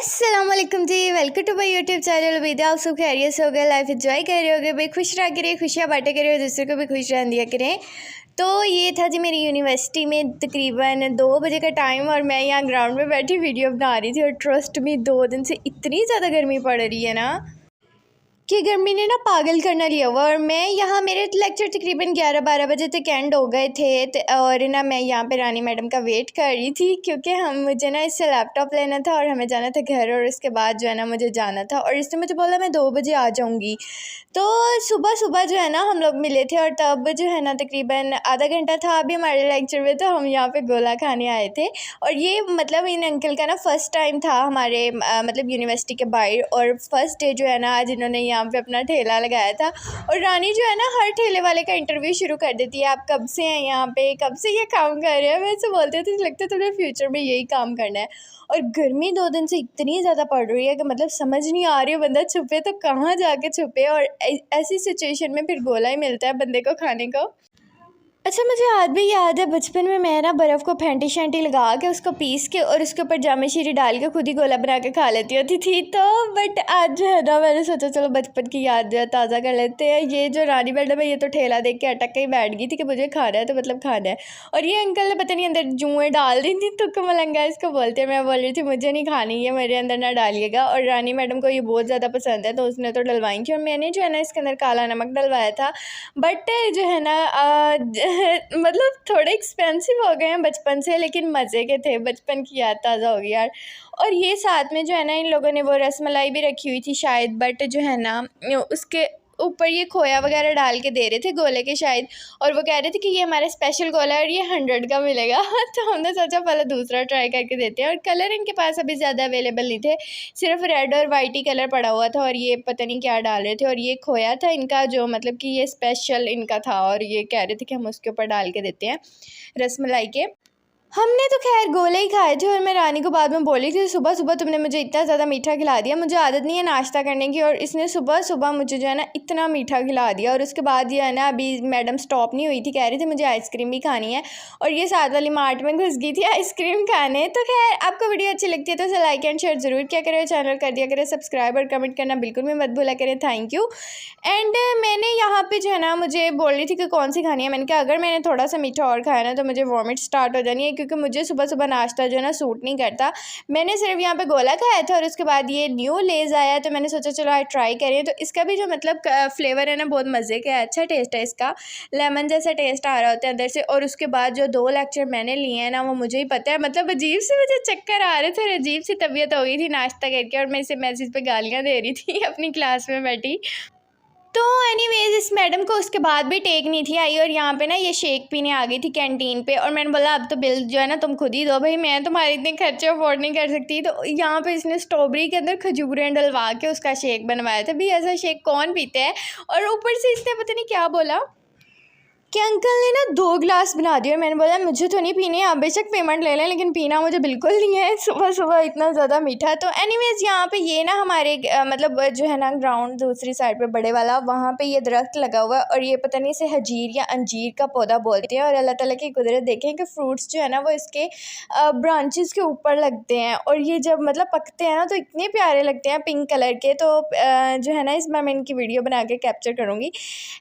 अस्सलाम वालेकुम जी, welcome to my YouTube channel. उम्मीद है आप सब खैरियत से हो गए, लाइफ एंजॉय कर रहे होगे भाई, खुश रहा करें, खुशियाँ बांटे करें और दूसरों को भी खुश रहने दिया करें। तो ये था जी मेरी यूनिवर्सिटी में तकरीबन 2 बजे का टाइम और मैं यहाँ ग्राउंड में बैठी वीडियो बना रही थी। और ट्रस्ट मी 2 दिन से इतनी ज़्यादा गर्मी पड़ रही है ना कि गर्मी ने ना पागल करना लिया हुआ। और मैं यहाँ मेरे लेक्चर तकरीबन 11-12 बजे तक एंड हो गए थे और ना मैं यहाँ पे रानी मैडम का वेट कर रही थी क्योंकि मुझे ना इससे लैपटॉप लेना था और हमें जाना था घर। और उसके बाद जो है ना मुझे जाना था और इसने मुझे बोला मैं 2 बजे आ जाऊँगी। तो सुबह सुबह जो है ना हम लोग मिले थे और तब जो है ना तकरीबन आधा घंटा था अभी हमारे लेक्चर में, तो हम यहाँ पे गोला खाने आए थे। और ये मतलब इन अंकल का ना फ़र्स्ट टाइम था हमारे मतलब यूनिवर्सिटी के बाहर, और फर्स्ट डे जो है ना आज इन्होंने यहाँ पे अपना ठेला लगाया था। और रानी जो है ना हर ठेले वाले का इंटरव्यू शुरू कर देती है, आप कब से हैं यहाँ पे, कब से ये काम कर रहे हैं। वैसे बोलते थे लगता है तुम्हें फ्यूचर में यही काम करना है। और गर्मी 2 दिन से इतनी ज़्यादा पड़ रही है कि मतलब समझ नहीं आ रही है बंदा छुपे तो कहाँ जाके छुपे। और ऐसी सिचुएशन में फिर गोला ही मिलता है बंदे को खाने को। अच्छा, मुझे आज भी याद है बचपन में मैं ना बर्फ़ को फेंटी शेंटी लगा के उसको पीस के और उसके ऊपर जामे शीरी डाल के खुद ही गोला बना के खा लेती होती थी। तो बट आज जो है ना मैंने सोचा चलो बचपन की याद जो है ताज़ा कर लेते हैं। ये जो रानी मैडम है ये तो ठेला देख के अटक के ही बैठ गई थी कि मुझे खाना है तो मतलब खाना है। और ये अंकल ने पता नहीं अंदर जुएँ डाल दी थी, तुक्का मलंगा इसको बोलते हैं। मैं बोल रही थी मुझे नहीं खानी है, मेरे अंदर ना डालिएगा। और रानी मैडम को ये बहुत ज़्यादा पसंद है तो उसने तो डलवाई थी और मैंने जो है ना इसके अंदर काला नमक डलवाया था। बट जो है ना मतलब थोड़े एक्सपेंसिव हो गए हैं बचपन से, लेकिन मज़े के थे, बचपन की याद ताज़ा हो गई यार। और ये साथ में जो है ना इन लोगों ने वो रसमलाई भी रखी हुई थी शायद, बट जो है ना उसके ऊपर ये खोया वगैरह डाल के दे रहे थे गोले के शायद। और वो कह रहे थे कि ये हमारा स्पेशल गोला है और ये 100 का मिलेगा। तो हमने सोचा पहले दूसरा ट्राई करके देते हैं। और कलर इनके पास अभी ज़्यादा अवेलेबल नहीं थे, सिर्फ रेड और वाइट ही कलर पड़ा हुआ था। और ये पता नहीं क्या डाल रहे थे। और ये खोया था इनका जो मतलब कि ये स्पेशल इनका था और ये कह रहे थे कि हम उसके ऊपर डाल के देते हैं रसमलाई के। हमने तो खैर गोले ही खाए थे। और मैं रानी को बाद में बोली थी सुबह सुबह तुमने मुझे इतना ज़्यादा मीठा खिला दिया, मुझे आदत नहीं है नाश्ता करने की, और इसने सुबह सुबह मुझे जो है ना इतना मीठा खिला दिया। और उसके बाद ये है ना अभी मैडम स्टॉप नहीं हुई थी, कह रही थी मुझे आइसक्रीम भी खानी है और ये साथ वाली मार्ट में घुस गई थी आइसक्रीम खाने। तो खैर आपको वीडियो अच्छी लगती है तो उसे लाइक एंड शेयर ज़रूर किया करें, चैनल कर दिया करें सब्सक्राइब और कमेंट करना बिल्कुल भी मत भूला करें। Thank you. एंड मैंने यहाँ पे जो है ना मुझे बोल रही थी कि कौन सी खानी है, मैंने कहा अगर मैंने थोड़ा सा मीठा और खाया ना तो मुझे वॉमिट स्टार्ट हो जानी है, क्योंकि मुझे सुबह सुबह नाश्ता जो है ना सूट नहीं करता। मैंने सिर्फ यहाँ पे गोला खाया था और उसके बाद ये न्यू लेज़ आया तो मैंने सोचा चलो आज ट्राई करें। तो इसका भी जो मतलब फ्लेवर है ना बहुत मज़े का है, अच्छा टेस्ट है इसका, लेमन जैसा टेस्ट आ रहा होता है अंदर से। और उसके बाद जो 2 लेक्चर मैंने लिए हैं ना वो मुझे ही पता है, मतलब अजीब से मुझे चक्कर आ रहे थे और अजीब सी तबीयत हो गई थी नाश्ता करके। और मैं इसे मैसेज पे गालियाँ दे रही थी अपनी क्लास में बैठी। तो एनीवेज इस मैडम को उसके बाद भी टेक नहीं थी आई और यहाँ पे ना ये शेक पीने आ गई थी कैंटीन पे। और मैंने बोला अब तो बिल जो है ना तुम खुद ही दो भाई, मैं तुम्हारे इतने खर्चे अफोर्ड नहीं कर सकती। तो यहाँ पे इसने स्ट्रॉबेरी के अंदर खजूरें डलवा के उसका शेक बनवाया था। भी ऐसा शेक कौन पीता है। और ऊपर से इसने पता नहीं क्या बोला कि अंकल ने ना 2 गिलास बना दिए। और मैंने बोला मुझे तो नहीं पीने, आप बेशक पेमेंट ले लें लेकिन पीना मुझे बिल्कुल नहीं है सुबह सुबह इतना ज़्यादा मीठा। तो एनीवेज यहाँ पे ये ना हमारे मतलब जो है ना ग्राउंड दूसरी साइड पे बड़े वाला, वहाँ पे ये दरख्त लगा हुआ है और ये पता नहीं इसे हजीर या अंजीर का पौधा बोलते हैं। और अल्लाह ताला की कुदरत देखें कि फ्रूट्स जो है ना वो इसके ब्रांचेस के ऊपर लगते हैं और ये जब मतलब पकते हैं ना तो इतने प्यारे लगते हैं पिंक कलर के। तो जो है ना इस बार मैं इनकी वीडियो बना के कैप्चर करूँगी।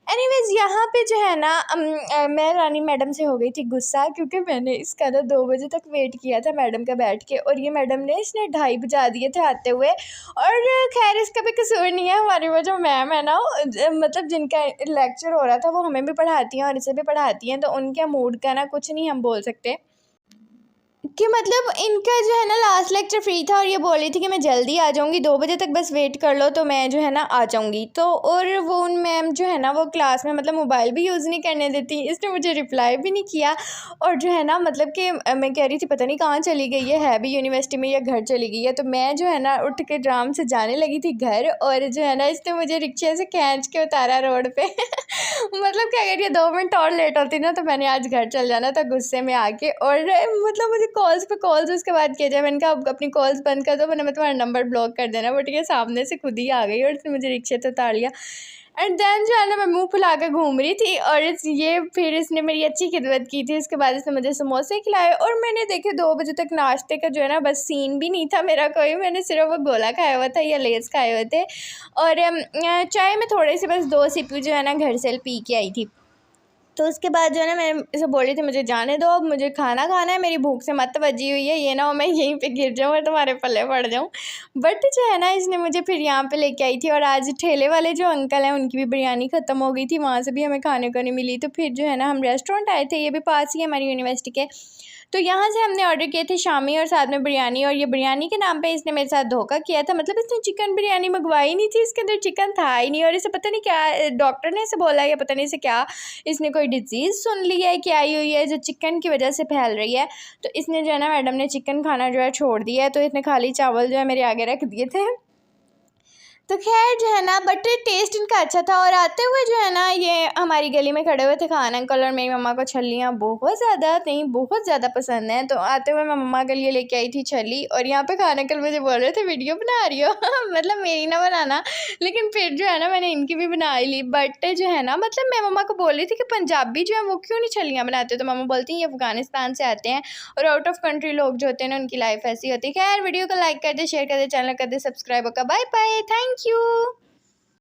एनीवेज यहाँ पे जो है ना मैं रानी मैडम से हो गई थी गुस्सा, क्योंकि मैंने इसका ना 2 बजे तक वेट किया था मैडम का बैठ के और ये मैडम ने इसने 2:30 बजा दिए थे आते हुए। और खैर इसका भी कसूर नहीं है, हमारी वो जो मैम है ना मतलब जिनका लेक्चर हो रहा था वो हमें भी पढ़ाती हैं और इसे भी पढ़ाती हैं, तो उनके मूड का ना कुछ नहीं हम बोल सकते कि मतलब इनका जो है ना लास्ट लेक्चर फ्री था और ये बोल रही थी कि मैं जल्दी आ जाऊँगी, 2 बजे तक बस वेट कर लो तो मैं जो है ना आ जाऊँगी। तो और वो उन मैम जो है ना वो क्लास में मतलब मोबाइल भी यूज़ नहीं करने देती, इसने मुझे रिप्लाई भी नहीं किया। और जो है ना मतलब कि मैं कह रही थी पता नहीं कहाँ चली गई है भी यूनिवर्सिटी में या घर चली गई है। तो मैं जो है ना उठ के ड्राम से जाने लगी थी घर और जो है ना इसने मुझे रिक्शे से खींच के उतारा रोड पर। मतलब कि अगर ये 2 मिनट और लेट होती ना तो मैंने आज घर चल जाना था गुस्से में आके। और मतलब मुझे कॉल्स पे कॉल्स उसके बाद किया जाए। मैंने कहा अब अपनी कॉल्स बंद कर दो वरना मैं तुम्हारा नंबर ब्लॉक कर देना। बट ये सामने से खुद ही आ गई और उसने मुझे रिक्शे से उतार लिया। एंड देन जो है ना मैं मुंह फुला के घूम रही थी और ये फिर इसने मेरी अच्छी खिदमत की थी। उसके बाद इसने मुझे समोसे खिलाए और मैंने देखे 2 बजे तक नाश्ते का जो है ना बस सीन भी नहीं था मेरा कोई। मैंने सिर्फ वो गोला खाया हुआ था या लेस खाए हुए थे और चाय में थोड़े से बस 2 सिप जो है ना घर से पी के आई थी। तो उसके बाद जो है ना मैं इसे बोली थी मुझे जाने दो, अब मुझे खाना खाना है, मेरी भूख से मत बजी हुई है, ये ना हो मैं यहीं पे गिर जाऊँ और तुम्हारे पल्ले पड़ जाऊँ। बट जो है ना इसने मुझे फिर यहाँ पे लेके आई थी और आज ठेले वाले जो अंकल हैं उनकी भी बिरयानी ख़त्म हो गई थी, वहाँ से भी हमें खाने को नहीं मिली। तो फिर जो है ना हम रेस्टोरेंट आए थे, ये भी पास ही है हमारी यूनिवर्सिटी के। तो यहाँ से हमने ऑर्डर किए थे शामी और साथ में बिरयानी। और ये बिरयानी के नाम पे इसने मेरे साथ धोखा किया था, मतलब इसने चिकन बिरयानी मंगवाई नहीं थी, इसके अंदर चिकन था ही नहीं। और इसे पता नहीं क्या डॉक्टर ने इसे बोला या पता नहीं इसे क्या, इसने कोई डिजीज़ सुन ली है कि आई हुई है जो चिकन की वजह से फैल रही है। तो इसने जो है ना मैडम ने चिकन खाना जो है छोड़ दिया है, तो इसने खाली चावल जो है मेरे आगे रख दिए थे। तो खैर जो है ना बट टेस्ट इनका अच्छा था। और आते हुए जो है ना ये हमारी गली में खड़े हुए थे खान अंकल और मेरी मम्मा को छलियाँ बहुत ज़्यादा पसंद हैं। तो आते हुए मैं मम्मा के लिए लेके आई थी छली और यहाँ पे खान अंकल मुझे बोल रहे थे वीडियो बना रही हो मतलब मेरी ना बनाना, लेकिन फिर जो है ना मैंने इनकी भी बना ली। बट जो है ना मतलब मैं मम्मा को बोल रही थी कि पंजाबी जो है वो क्यों नहीं छलियाँ बनाते, तो मम्मा बोलती हैं ये अफ़गानिस्तान से आते हैं और आउट ऑफ कंट्री लोग जो होते हैं ना उनकी लाइफ ऐसी होती है। खैर वीडियो को लाइक कर दे, शेयर कर दे, चैनल कर दे सब्सक्राइब होगा। Bye bye, thank you.